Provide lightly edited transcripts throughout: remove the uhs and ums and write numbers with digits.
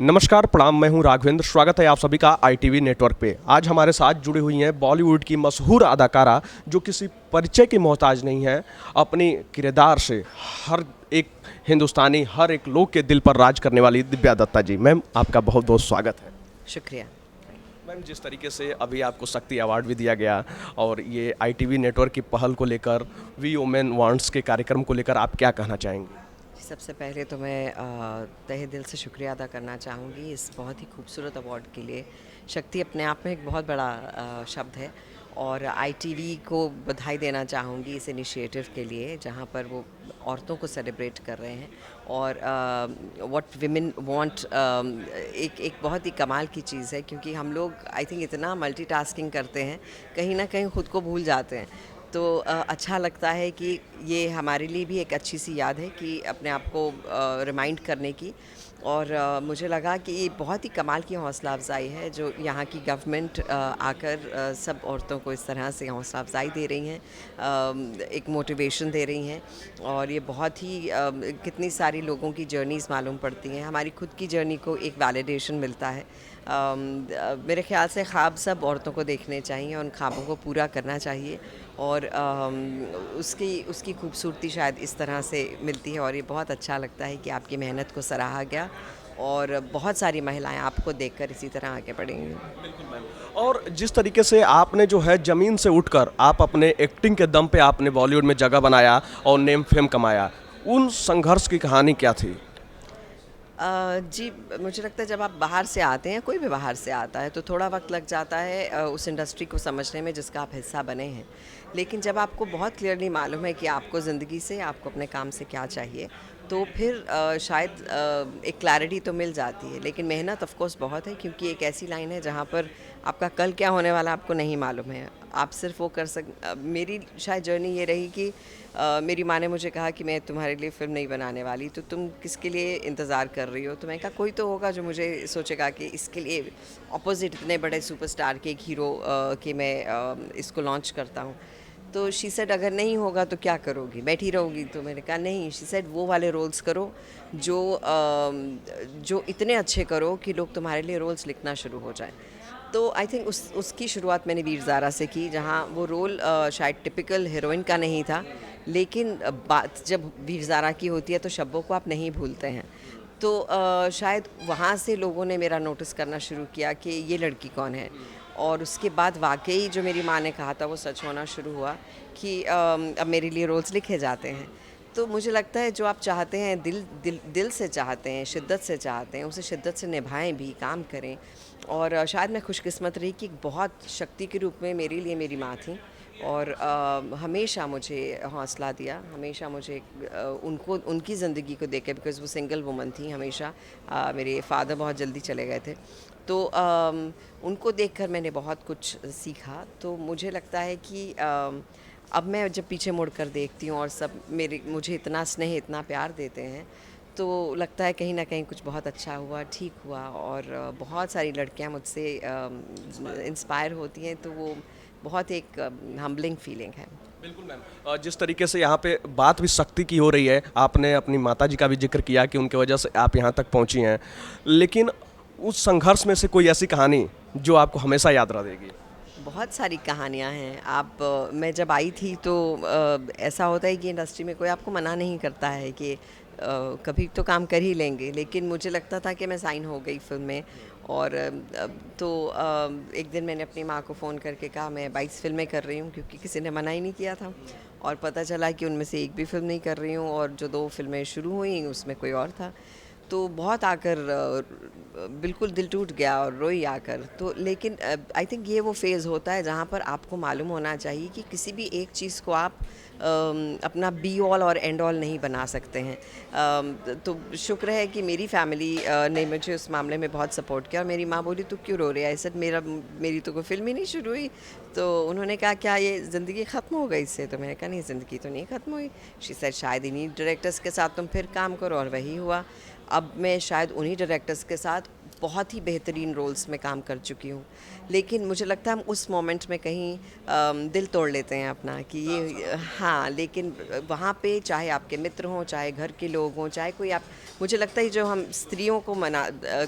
नमस्कार प्रणाम, मैं हूं राघवेंद्र। स्वागत है आप सभी का आईटीवी नेटवर्क पे। आज हमारे साथ जुड़ी हुई हैं बॉलीवुड की मशहूर अदाकारा जो किसी परिचय की मोहताज नहीं है। अपनी किरदार से हर एक हिंदुस्तानी, हर एक लोग के दिल पर राज करने वाली दिव्या दत्ता जी। मैम, आपका बहुत बहुत स्वागत है। शुक्रिया। मैम, जिस तरीके से अभी आपको शक्ति अवार्ड भी दिया गया और ये आईटीवी नेटवर्क की पहल को लेकर, वी वुमेन वांट्स के कार्यक्रम को लेकर आप क्या कहना चाहेंगे? सबसे पहले तो मैं तहे दिल से शुक्रिया अदा करना चाहूँगी इस बहुत ही खूबसूरत अवार्ड के लिए। शक्ति अपने आप में एक बहुत बड़ा शब्द है और आईटीवी को बधाई देना चाहूँगी इस इनिशिएटिव के लिए, जहाँ पर वो औरतों को सेलिब्रेट कर रहे हैं और व्हाट विमेन वांट एक बहुत ही कमाल की चीज़ है, क्योंकि हम लोग आई थिंक इतना मल्टीटास्किंग करते हैं, कहीं ना कहीं ख़ुद को भूल जाते हैं। तो अच्छा लगता है कि ये हमारे लिए भी एक अच्छी सी याद है कि अपने आप को रिमाइंड करने की। और मुझे लगा कि ये बहुत ही कमाल की हौसला अफजाई है जो यहाँ की गवर्नमेंट आकर सब औरतों को इस तरह से हौसला अफजाई दे रही हैं, एक मोटिवेशन दे रही हैं। और ये बहुत ही कितनी सारी लोगों की जर्नीज़ मालूम पड़ती हैं, हमारी खुद की जर्नी को एक वैलिडेशन मिलता है। मेरे ख्याल से ख्वाब सब औरतों को देखने चाहिए, उन ख्वाबों को पूरा करना चाहिए और उसकी खूबसूरती शायद इस तरह से मिलती है। और ये बहुत अच्छा लगता है कि आपकी मेहनत को सराहा गया और बहुत सारी महिलाएं आपको देखकर इसी तरह आगे बढ़ेंगी। बिल्कुल मैम। और जिस तरीके से आपने जो है ज़मीन से उठकर आप अपने एक्टिंग के दम पे आपने बॉलीवुड में जगह बनाया और नेम फेम कमाया, उन संघर्ष की कहानी क्या थी? जी, मुझे लगता है जब आप बाहर से आते हैं, कोई भी बाहर से आता है, तो थोड़ा वक्त लग जाता है उस इंडस्ट्री को समझने में जिसका आप हिस्सा बने हैं। लेकिन जब आपको बहुत क्लियरली मालूम है कि आपको ज़िंदगी से, आपको अपने काम से क्या चाहिए, तो फिर शायद एक क्लैरिटी तो मिल जाती है। लेकिन मेहनत ऑफ कोर्स बहुत है, क्योंकि एक ऐसी लाइन है जहाँ पर आपका कल क्या होने वाला आपको नहीं मालूम है। आप सिर्फ वो मेरी शायद जर्नी ये रही कि मेरी माँ ने मुझे कहा कि मैं तुम्हारे लिए फ़िल्म नहीं बनाने वाली, तो तुम किसके लिए इंतज़ार कर रही हो? तो मैंने कहा कोई तो होगा जो मुझे सोचेगा कि इसके लिए ऑपोजिट इतने बड़े सुपरस्टार के एक हीरो कि मैं इसको लॉन्च करता हूँ। तो शी सेड अगर नहीं होगा तो क्या करोगी, बैठी रहोगी? तो मैंने कहा नहीं, शी सेड वो वाले रोल्स करो जो इतने अच्छे करो कि लोग तुम्हारे लिए रोल्स लिखना शुरू हो जाए। तो आई थिंक उसकी शुरुआत मैंने वीर ज़ारा से की, जहाँ वो रोल शायद टिपिकल हीरोइन का नहीं था, लेकिन बात जब वीर ज़ारा की होती है तो शब्दों को आप नहीं भूलते हैं। तो शायद वहाँ से लोगों ने मेरा नोटिस करना शुरू किया कि ये लड़की कौन है। और उसके बाद वाकई जो मेरी माँ ने कहा था वो सच होना शुरू हुआ कि अब मेरे लिए रोल्स लिखे जाते हैं। तो मुझे लगता है जो आप चाहते हैं, दिल से चाहते हैं, शिद्दत से चाहते हैं, उसे शिद्दत से निभाएं भी, काम करें। और शायद मैं खुशकिस्मत रही कि बहुत शक्ति के रूप में मेरे लिए मेरी माँ थी और हमेशा मुझे हौसला दिया, हमेशा मुझे उनको उनकी ज़िंदगी को देख के, बिकॉज़ वो सिंगल वुमन थी हमेशा। मेरे फादर बहुत जल्दी चले गए थे, तो उनको देखकर मैंने बहुत कुछ सीखा। तो मुझे लगता है कि अब मैं जब पीछे मुड़कर देखती हूँ और सब मुझे इतना स्नेह, इतना प्यार देते हैं, तो लगता है कहीं ना कहीं कुछ बहुत अच्छा हुआ, ठीक हुआ। और बहुत सारी लड़कियाँ मुझसे इंस्पायर होती हैं, तो वो बहुत एक हम्बलिंग फीलिंग है। बिल्कुल मैम। जिस तरीके से यहाँ पे बात भी शक्ति की हो रही है, आपने अपनी माता जी का भी जिक्र किया कि उनके वजह से आप यहाँ तक पहुँची हैं, लेकिन उस संघर्ष में से कोई ऐसी कहानी जो आपको हमेशा याद रहेगी? बहुत सारी कहानियाँ हैं। मैं जब आई थी तो ऐसा होता है कि इंडस्ट्री में कोई आपको मना नहीं करता है कि कभी तो काम कर ही लेंगे, लेकिन मुझे लगता था कि मैं साइन हो गई फिल्म में। और तो एक दिन मैंने अपनी माँ को फ़ोन करके कहा मैं 22 फिल्में कर रही हूँ, क्योंकि किसी ने मना ही नहीं किया था। और पता चला कि उनमें से एक भी फिल्म नहीं कर रही हूँ, और जो 2 फिल्में शुरू हुई उसमें कोई और था। तो बहुत आकर बिल्कुल दिल टूट गया और रोई आकर। तो लेकिन आई थिंक ये वो फेज़ होता है जहाँ पर आपको मालूम होना चाहिए कि किसी भी एक चीज़ को आप अपना बी ऑल और एंड ऑल नहीं बना सकते हैं। तो शुक्र है कि मेरी फैमिली ने मुझे उस मामले में बहुत सपोर्ट किया। और मेरी माँ बोली तू क्यों रो रही है? ऐसे मेरी तो कोई फिल्म ही नहीं शुरू हुई। तो उन्होंने कहा क्या ये ज़िंदगी ख़त्म हो गई इससे? तो मैंने कहा नहीं, ज़िंदगी तो नहीं ख़त्म हुई। शी सेड शायद इन्हीं डायरेक्टर्स के साथ तुम फिर काम करो, और वही हुआ। अब मैं शायद उन्हीं डायरेक्टर्स के साथ बहुत ही बेहतरीन रोल्स में काम कर चुकी हूँ, लेकिन मुझे लगता है हम उस मोमेंट में कहीं दिल तोड़ लेते हैं अपना कि ये हाँ, लेकिन वहाँ पे चाहे आपके मित्र हों, चाहे घर के लोग हों, चाहे कोई आप, मुझे लगता है जो हम स्त्रियों को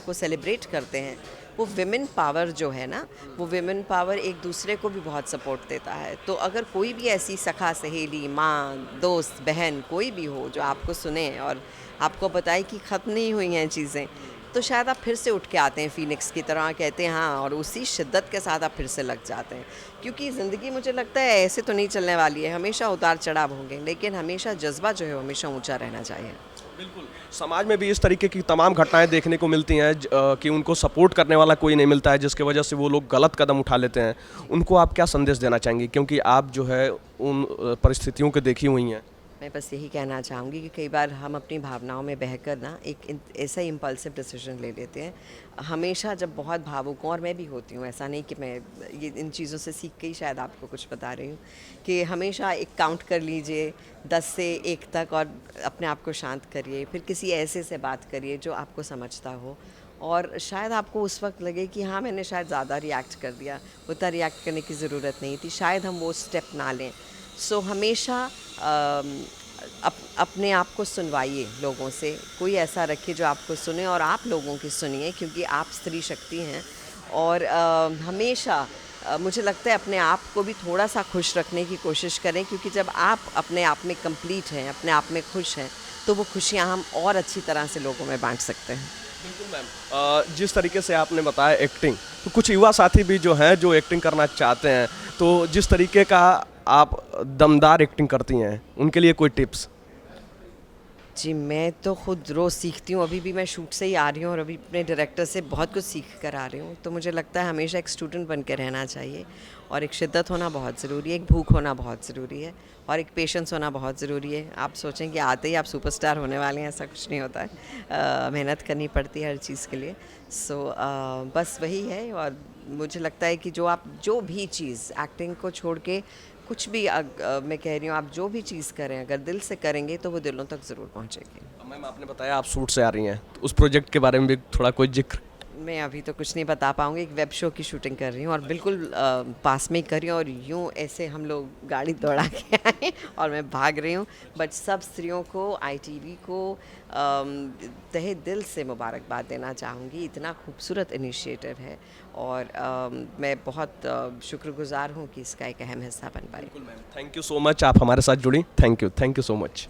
को सेलिब्रेट करते हैं, वो विमेन पावर जो है ना, वो विमेन पावर एक दूसरे को भी बहुत सपोर्ट देता है। तो अगर कोई भी ऐसी सखा, सहेली, माँ, दोस्त, बहन कोई भी हो जो आपको सुने और आपको बताए कि ख़त्म नहीं हुई हैं चीज़ें, तो शायद आप फिर से उठ के आते हैं फीनिक्स की तरह, कहते हैं हाँ, और उसी शिद्दत के साथ आप फिर से लग जाते हैं। क्योंकि ज़िंदगी मुझे लगता है ऐसे तो नहीं चलने वाली है, हमेशा उतार चढ़ाव होंगे, लेकिन हमेशा जज्बा जो है हमेशा ऊँचा रहना चाहिए। बिल्कुल, समाज में भी इस तरीके की तमाम घटनाएं देखने को मिलती हैं कि उनको सपोर्ट करने वाला कोई नहीं मिलता है, जिसकी वजह से वो लोग गलत कदम उठा लेते हैं। उनको आप क्या संदेश देना चाहेंगी, क्योंकि आप जो है उन परिस्थितियों को देखी हुई हैं? मैं बस यही कहना चाहूँगी कि कई बार हम अपनी भावनाओं में बहकर ना ऐसा ही इम्पल्सिव डिसीजन ले लेते हैं। हमेशा जब बहुत भावुक हूँ, और मैं भी होती हूँ, ऐसा नहीं कि मैं ये इन चीज़ों से सीख के ही शायद आपको कुछ बता रही हूँ, कि हमेशा एक काउंट कर लीजिए 10 से 1 तक और अपने आप को शांत करिए, फिर किसी ऐसे से बात करिए जो आपको समझता हो, और शायद आपको उस वक्त लगे कि हाँ, मैंने शायद ज़्यादा रिएक्ट कर दिया, उतना रिएक्ट करने की ज़रूरत नहीं थी, शायद हम वो स्टेप ना लें। सो हमेशा अपने आप को सुनवाइए लोगों से, कोई ऐसा रखिए जो आपको सुने और आप लोगों की सुनिए, क्योंकि आप स्त्री शक्ति हैं। और हमेशा मुझे लगता है अपने आप को भी थोड़ा सा खुश रखने की कोशिश करें, क्योंकि जब आप अपने आप में कंप्लीट हैं, अपने आप में खुश हैं, तो वो खुशियाँ हम और अच्छी तरह से लोगों में बांट सकते हैं। बिल्कुल मैम, जिस तरीके से आपने बताया एक्टिंग, तो कुछ युवा साथी भी जो हैं जो एक्टिंग करना चाहते हैं, तो जिस तरीके का आप दमदार एक्टिंग करती हैं, उनके लिए कोई टिप्स? जी, मैं तो खुद रोज़ सीखती हूँ, अभी भी मैं शूट से ही आ रही हूँ और अभी अपने डायरेक्टर से बहुत कुछ सीख कर आ रही हूँ। तो मुझे लगता है हमेशा एक स्टूडेंट बन के रहना चाहिए, और एक शिद्दत होना बहुत ज़रूरी है, एक भूख होना बहुत ज़रूरी है, और एक पेशेंस होना बहुत ज़रूरी है। आप सोचें कि आते ही आप सुपरस्टार होने वाले हैं, ऐसा कुछ नहीं होता है। मेहनत करनी पड़ती है हर चीज़ के लिए। सो बस वही है, और मुझे लगता है कि जो भी चीज़ एक्टिंग को छोड़ के कुछ भी मैं कह रही हूँ, आप जो भी चीज़ करें अगर दिल से करेंगे तो वो दिलों तक ज़रूर पहुँचेगी। मैम, आपने बताया आप शूट से आ रही हैं, तो उस प्रोजेक्ट के बारे में भी थोड़ा कोई जिक्र? मैं अभी तो कुछ नहीं बता पाऊँगी, एक वेब शो की शूटिंग कर रही हूँ, और बिल्कुल पास में ही कर रही हूँ, और यूँ ऐसे हम लोग गाड़ी दौड़ा के आए और मैं भाग रही हूँ। बट सब स्त्रियों को, ITV को तहे दिल से मुबारकबाद देना चाहूँगी, इतना खूबसूरत इनिशिएटिव है, और मैं बहुत शुक्रगुजार हूँ कि इसका एक अहम हिस्सा बन पाई। बिल्कुल ma'am, thank you so much, आप हमारे साथ जुड़ी। Thank you so much.